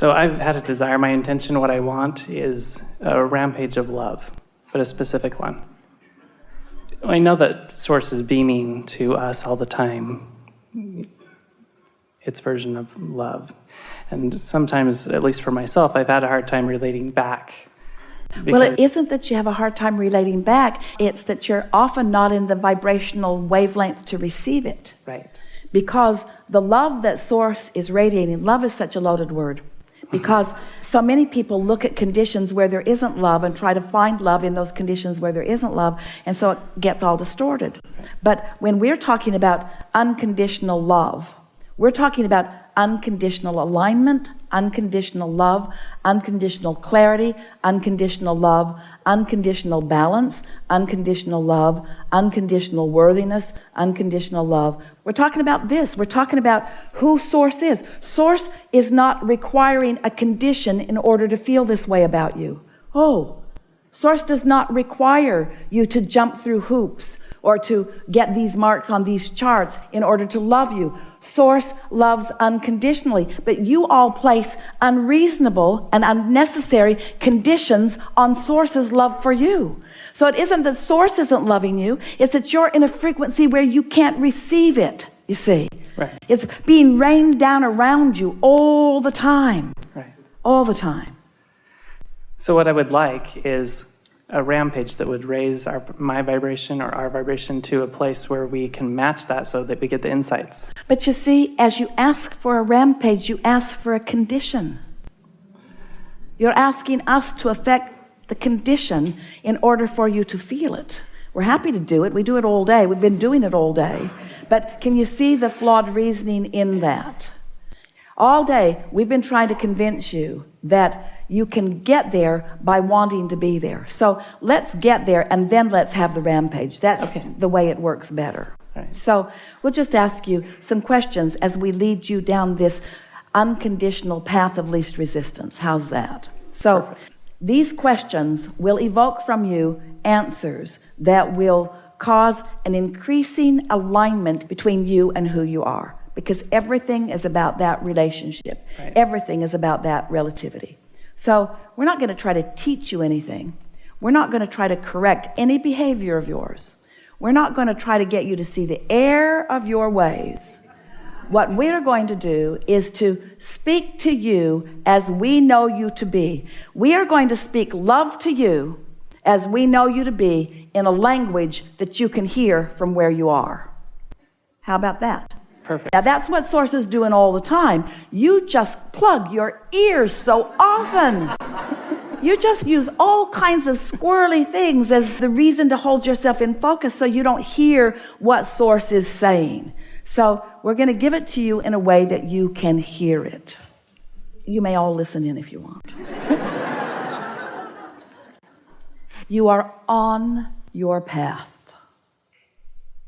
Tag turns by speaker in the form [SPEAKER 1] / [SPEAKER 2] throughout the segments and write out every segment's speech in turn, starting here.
[SPEAKER 1] So I've had a desire. My intention, what I want, is a rampage of love, but a specific one. I know that Source is beaming to us all the time its version of love. And sometimes, at least for myself, I've had a hard time relating back.
[SPEAKER 2] Well, it isn't that you have a hard time relating back. It's that you're often not in the vibrational wavelength to receive it.
[SPEAKER 1] Right.
[SPEAKER 2] Because the love that Source is radiating, love is such a loaded word. Because so many people look at conditions where there isn't love and try to find love in those conditions where there isn't love, and so it gets all distorted. But when we're talking about unconditional love, we're talking about unconditional alignment, unconditional love, unconditional clarity, unconditional love, unconditional balance, unconditional love, unconditional worthiness, unconditional love. We're talking about this. We're talking about who Source is. Source is not requiring a condition in order to feel this way about you. Oh, Source does not require you to jump through hoops or to get these marks on these charts in order to love you. Source loves unconditionally, but you all place unreasonable and unnecessary conditions on Source's love for you. So it isn't that Source isn't loving you, it's that you're in a frequency where you can't receive it, you see.
[SPEAKER 1] Right.
[SPEAKER 2] It's being rained down around you all the time.
[SPEAKER 1] Right.
[SPEAKER 2] All the time.
[SPEAKER 1] So what I would like is a rampage that would raise my vibration or our vibration to a place where we can match that so that we get the insights.
[SPEAKER 2] But you see, as you ask for a rampage, you ask for a condition. You're asking us to affect the condition in order for you to feel it. We're happy to do it. We do it all day. We've been doing it all day. But can you see the flawed reasoning in that? All day, we've been trying to convince you that you can get there by wanting to be there. So let's get there and then let's have the rampage. That's the way it works better.
[SPEAKER 1] Right.
[SPEAKER 2] So we'll just ask you some questions as we lead you down this unconditional path of least resistance. How's that? So perfect. These questions will evoke from you answers that will cause an increasing alignment between you and who you are. Because everything is about that relationship.
[SPEAKER 1] Right.
[SPEAKER 2] Everything is about that relativity. So we're not going to try to teach you anything. We're not going to try to correct any behavior of yours. We're not going to try to get you to see the error of your ways. What we're going to do is to speak to you as we know you to be. We are going to speak love to you as we know you to be in a language that you can hear from where you are. How about that?
[SPEAKER 1] Perfect.
[SPEAKER 2] Now that's what Source is doing all the time. You just plug your ears so often. You just use all kinds of squirrely things as the reason to hold yourself in focus so you don't hear what Source is saying. So we're going to give it to you in a way that you can hear it. You may all listen in if you want. You are on your path.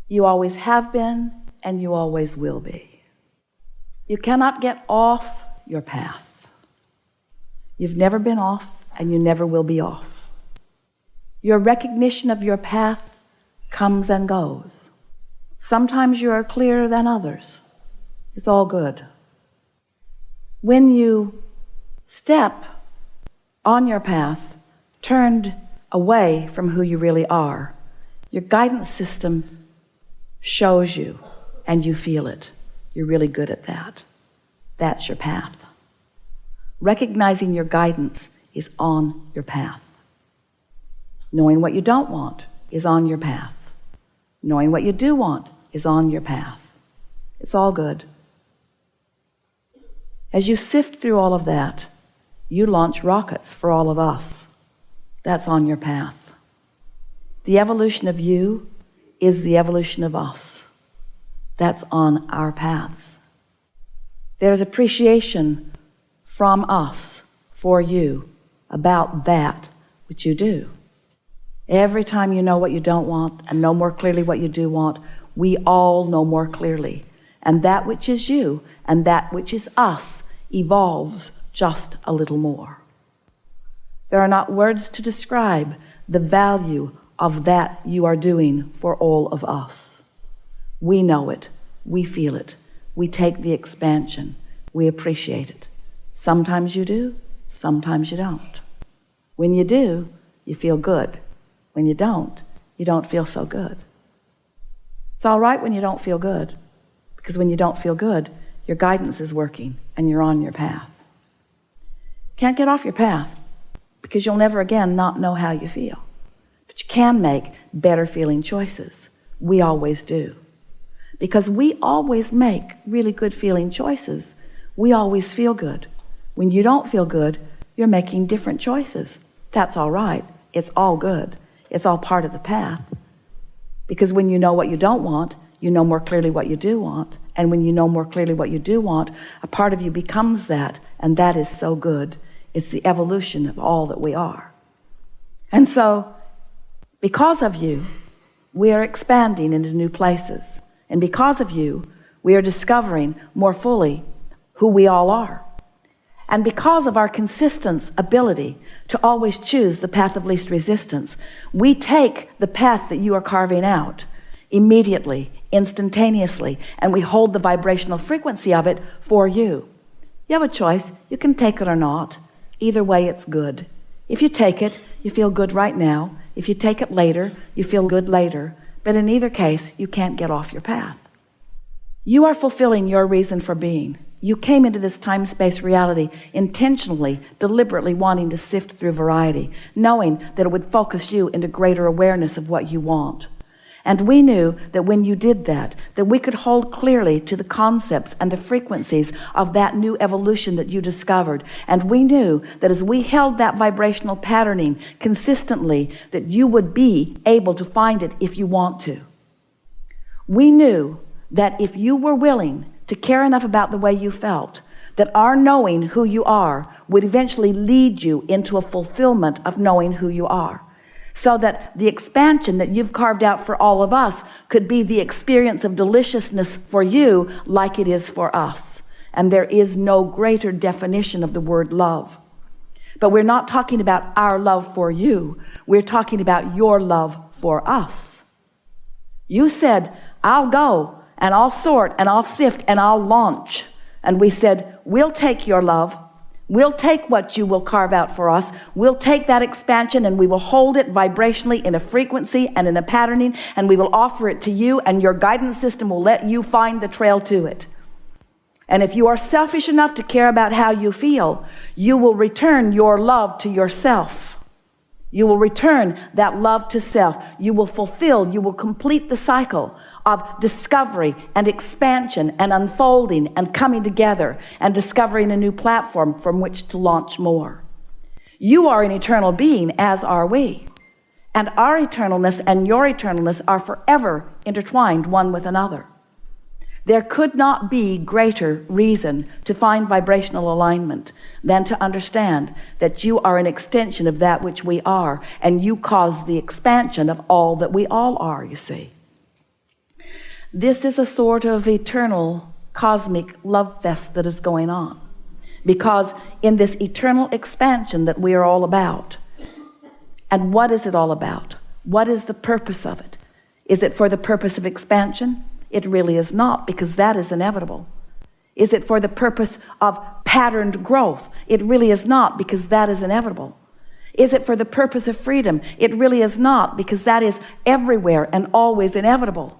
[SPEAKER 2] You always have been, and you always will be. You cannot get off your path. You've never been off, and you never will be off. Your recognition of your path comes and goes. Sometimes you are clearer than others. It's all good. When you step on your path, turned away from who you really are, your guidance system shows you, and you feel it. You're really good at that. That's your path. Recognizing your guidance is on your path. Knowing what you don't want is on your path. Knowing what you do want is on your path. It's all good. As you sift through all of that, you launch rockets for all of us. That's on your path. The evolution of you is the evolution of us. That's on our path. There's appreciation from us for you about that which you do. Every time you know what you don't want and know more clearly what you do want, we all know more clearly. And that which is you and that which is us evolves just a little more. There are not words to describe the value of that you are doing for all of us. We know it. We feel it. We take the expansion. We appreciate it. Sometimes you do, sometimes you don't. When you do, you feel good. When you don't feel so good. It's all right when you don't feel good, because when you don't feel good, your guidance is working and you're on your path. Can't get off your path because you'll never again not know how you feel. But you can make better feeling choices. We always do. Because we always make really good feeling choices. We always feel good. When you don't feel good, you're making different choices. That's all right. It's all good. It's all part of the path. Because when you know what you don't want, you know more clearly what you do want. And when you know more clearly what you do want, a part of you becomes that, and that is so good. It's the evolution of all that we are. And so, because of you, we are expanding into new places. And because of you, we are discovering more fully who we all are. And because of our consistent ability to always choose the path of least resistance, we take the path that you are carving out immediately, instantaneously, and we hold the vibrational frequency of it for you. You have a choice. You can take it or not. Either way, it's good. If you take it, you feel good right now. If you take it later, you feel good later. But in either case, you can't get off your path. You are fulfilling your reason for being. You came into this time-space reality intentionally, deliberately wanting to sift through variety, knowing that it would focus you into greater awareness of what you want. And we knew that when you did that we could hold clearly to the concepts and the frequencies of that new evolution that you discovered. And we knew that as we held that vibrational patterning consistently, that you would be able to find it if you want to. We knew that if you were willing to care enough about the way you felt, that our knowing who you are would eventually lead you into a fulfillment of knowing who you are. So that the expansion that you've carved out for all of us could be the experience of deliciousness for you like it is for us. And there is no greater definition of the word love. But we're not talking about our love for you. We're talking about your love for us. You said, I'll go and I'll sort and I'll sift and I'll launch. And we said, we'll take your love. We'll take what you will carve out for us. We'll take that expansion and we will hold it vibrationally in a frequency and in a patterning, and we will offer it to you, and your guidance system will let you find the trail to it. And if you are selfish enough to care about how you feel, you will return your love to yourself. You will return that love to self. You will fulfill, you will complete the cycle of discovery and expansion and unfolding and coming together and discovering a new platform from which to launch more. You are an eternal being, as are we. And our eternalness and your eternalness are forever intertwined one with another. There could not be greater reason to find vibrational alignment than to understand that you are an extension of that which we are, and you cause the expansion of all that we all are, you see. This is a sort of eternal cosmic love fest that is going on, because in this eternal expansion that we are all about. And what is it all about? What is the purpose of it? Is it for the purpose of expansion? It really is not, because that is inevitable. Is it for the purpose of patterned growth? It really is not, because that is inevitable. Is it for the purpose of freedom? It really is not, because that is everywhere and always inevitable.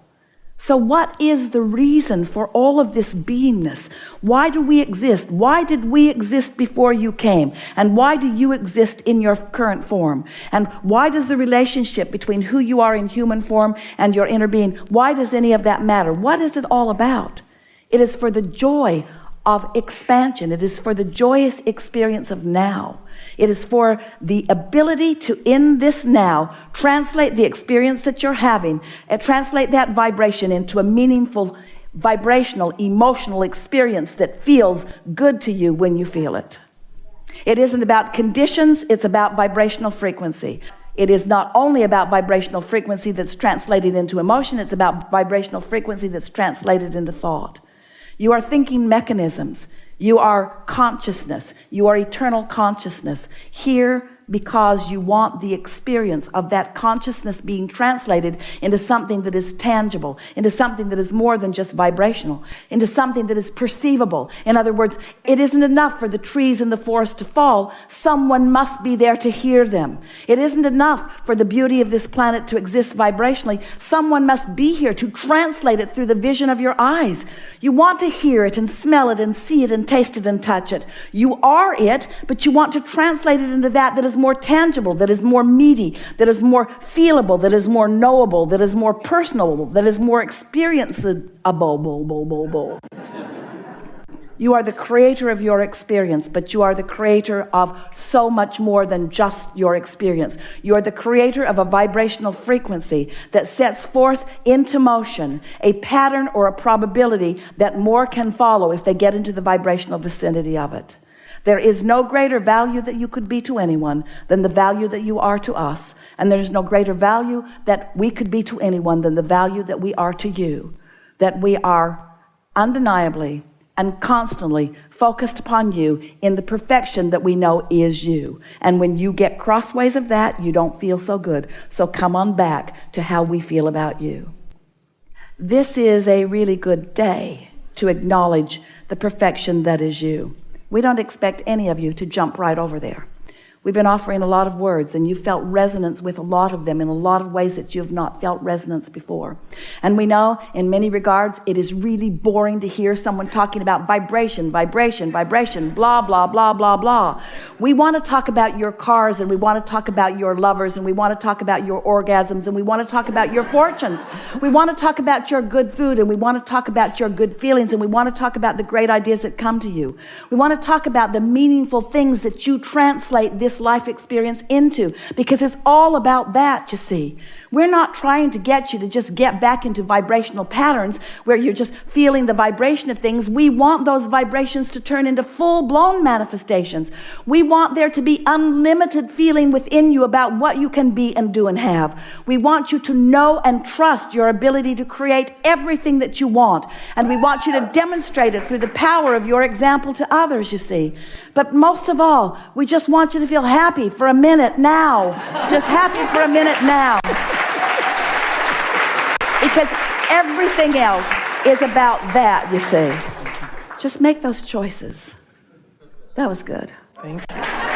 [SPEAKER 2] So what is the reason for all of this beingness? Why do we exist? Why did we exist before you came? And why do you exist in your current form? And why does the relationship between who you are in human form and your inner being, why does any of that matter? What is it all about? It is for the joy of expansion. It is for the joyous experience of now. It is for the ability to, in this now, translate the experience that you're having and translate that vibration into a meaningful, vibrational, emotional experience that feels good to you when you feel it. It isn't about conditions, it's about vibrational frequency. It is not only about vibrational frequency that's translated into emotion, it's about vibrational frequency that's translated into thought. You are thinking mechanisms. You are consciousness. You are eternal consciousness, here because you want the experience of that consciousness being translated into something that is tangible, into something that is more than just vibrational, into something that is perceivable. In other words, it isn't enough for the trees in the forest to fall. Someone must be there to hear them. It isn't enough for the beauty of this planet to exist vibrationally. Someone must be here to translate it through the vision of your eyes. You want to hear it and smell it and see it and taste it and touch it. You are it, but you want to translate it into that is more tangible, that is more meaty, that is more feelable, that is more knowable, that is more personal, that is more experienceable. You are the creator of your experience, but you are the creator of so much more than just your experience. You are the creator of a vibrational frequency that sets forth into motion a pattern or a probability that more can follow if they get into the vibrational vicinity of it. There is no greater value that you could be to anyone than the value that you are to us. And there is no greater value that we could be to anyone than the value that we are to you. That we are undeniably and constantly focused upon you in the perfection that we know is you. And when you get crossways of that, you don't feel so good. So come on back to how we feel about you. This is a really good day to acknowledge the perfection that is you. We don't expect any of you to jump right over there. We've been offering a lot of words, and you felt resonance with a lot of them in a lot of ways that you've not felt resonance before. And we know in many regards it is really boring to hear someone talking about vibration, vibration, vibration, blah, blah, blah, blah, blah. We want to talk about your cars, and we want to talk about your lovers, and we want to talk about your orgasms, and we want to talk about your fortunes. We want to talk about your good food, and we want to talk about your good feelings, and we want to talk about the great ideas that come to you. We want to talk about the meaningful things that you translate this life experience into, because it's all about that, you see. We're not trying to get you to just get back into vibrational patterns where you're just feeling the vibration of things. We want those vibrations to turn into full-blown manifestations. We want there to be unlimited feeling within you about what you can be and do and have. We want you to know and trust your ability to create everything that you want, and we want you to demonstrate it through the power of your example to others, you see. But most of all, we just want you to feel happy for a minute now. Just happy for a minute now. Because everything else is about that, you see. Just make those choices. That was good.
[SPEAKER 1] Thank you.